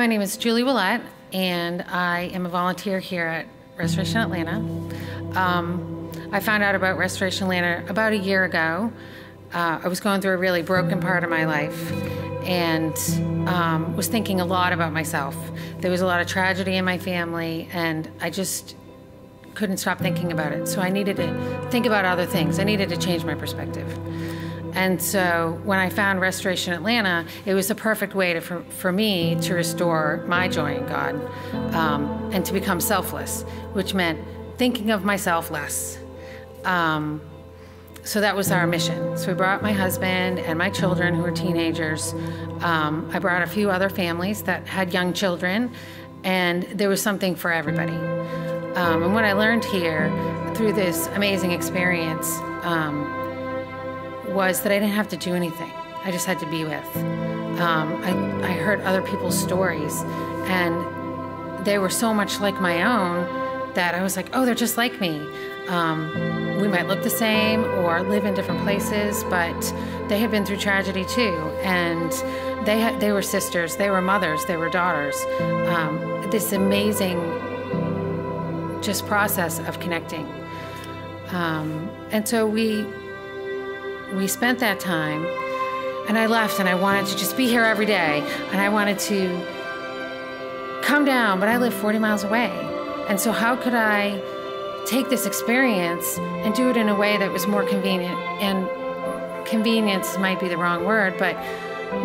my name is Julie Willett, and I am a volunteer here at Restoration Atlanta. I found out about Restoration Atlanta about a year ago. I was going through a really broken part of my life and was thinking a lot about myself. There was a lot of tragedy in my family, and I just couldn't stop thinking about it. So I needed to think about other things. I needed to change my perspective. And so when I found Restoration Atlanta, it was the perfect way for me to restore my joy in God and to become selfless, which meant thinking of myself less. So that was our mission. So we brought my husband and my children who were teenagers. I brought a few other families that had young children, and there was something for everybody. And what I learned here through this amazing experience was that I didn't have to do anything. I just had to be with. I heard other people's stories, and they were so much like my own that I was like, oh, they're just like me. We might look the same or live in different places, but they had been through tragedy too. And they were sisters, they were mothers, they were daughters. This amazing just process of connecting. And so we spent that time, and I left, and I wanted to just be here every day, and I wanted to come down, but I live 40 miles away. And so how could I take this experience and do it in a way that was more convenient? And convenience might be the wrong word, but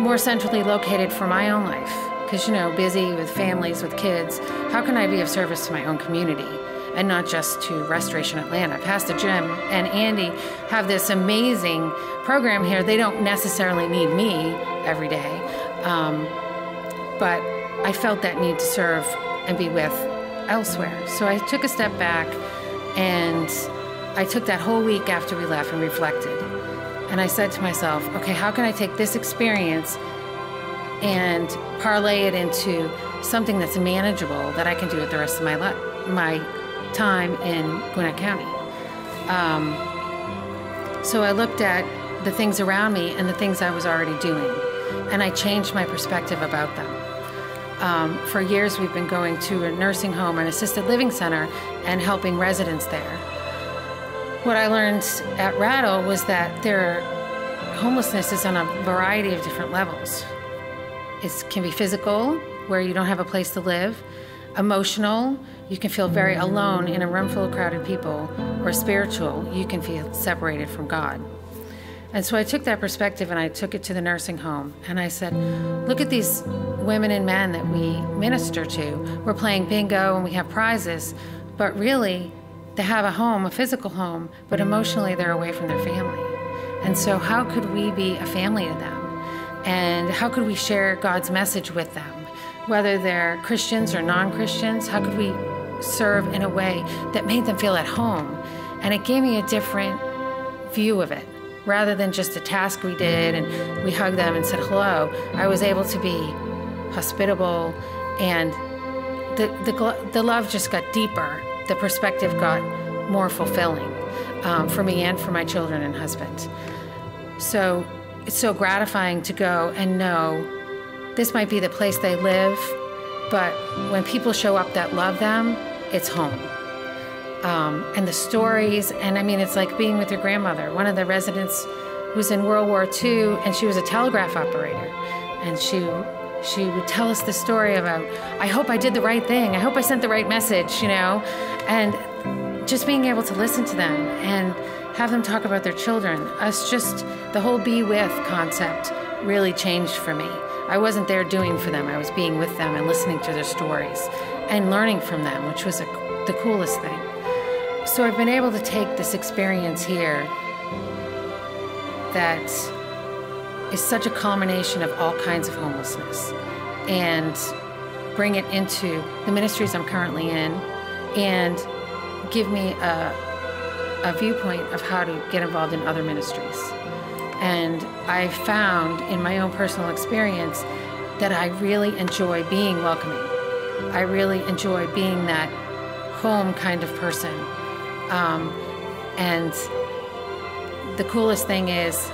more centrally located for my own life. Because, you know, busy with families, with kids, how can I be of service to my own community? And not just to Restoration Atlanta. Pastor Jim and Andy have this amazing program here. They don't necessarily need me every day, but I felt that need to serve and be with elsewhere. So I took a step back, and I took that whole week after we left and reflected. And I said to myself, okay, how can I take this experience and parlay it into something that's manageable that I can do with the rest of my time in Gwinnett County. So I looked at the things around me and the things I was already doing, and I changed my perspective about them. For years we've been going to a nursing home and assisted living center and helping residents there. What I learned at RATL was that homelessness is on a variety of different levels. It can be physical, where you don't have a place to live, emotional, you can feel very alone in a room full of crowded people, or spiritual, you can feel separated from God. And so I took that perspective and I took it to the nursing home, and I said, look at these women and men that we minister to. We're playing bingo and we have prizes, but really they have a home, a physical home, but emotionally they're away from their family. And so how could we be a family to them? And how could we share God's message with them? Whether they're Christians or non-Christians, how could we serve in a way that made them feel at home? And it gave me a different view of it. Rather than just a task we did and we hugged them and said hello, I was able to be hospitable, and the love just got deeper. The perspective got more fulfilling for me and for my children and husband. So it's so gratifying to go and know this might be the place they live, but when people show up that love them, it's home. And the stories, and I mean, it's like being with your grandmother. One of the residents was in World War II, and she was a telegraph operator. And she would tell us the story about, I hope I did the right thing. I hope I sent the right message, you know? And just being able to listen to them and have them talk about their children. The whole be with concept really changed for me. I wasn't there doing for them. I was being with them and listening to their stories and learning from them, which was the coolest thing. So I've been able to take this experience here that is such a culmination of all kinds of homelessness and bring it into the ministries I'm currently in and give me a viewpoint of how to get involved in other ministries. And I found in my own personal experience that I really enjoy being welcoming. I really enjoy being that home kind of person. And the coolest thing is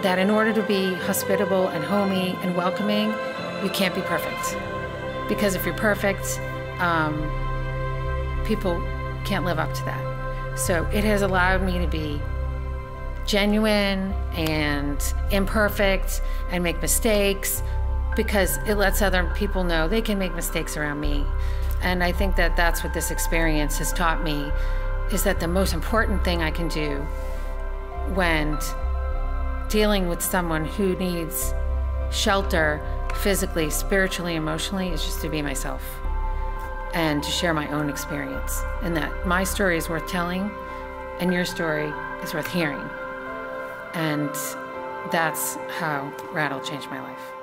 that in order to be hospitable and homey and welcoming, you can't be perfect. Because if you're perfect, people can't live up to that. So it has allowed me to be genuine and imperfect and make mistakes, because it lets other people know they can make mistakes around me. And I think that that's what this experience has taught me, is that the most important thing I can do when dealing with someone who needs shelter physically, spiritually, emotionally, is just to be myself and to share my own experience. And that my story is worth telling and your story is worth hearing. And that's how RATL changed my life.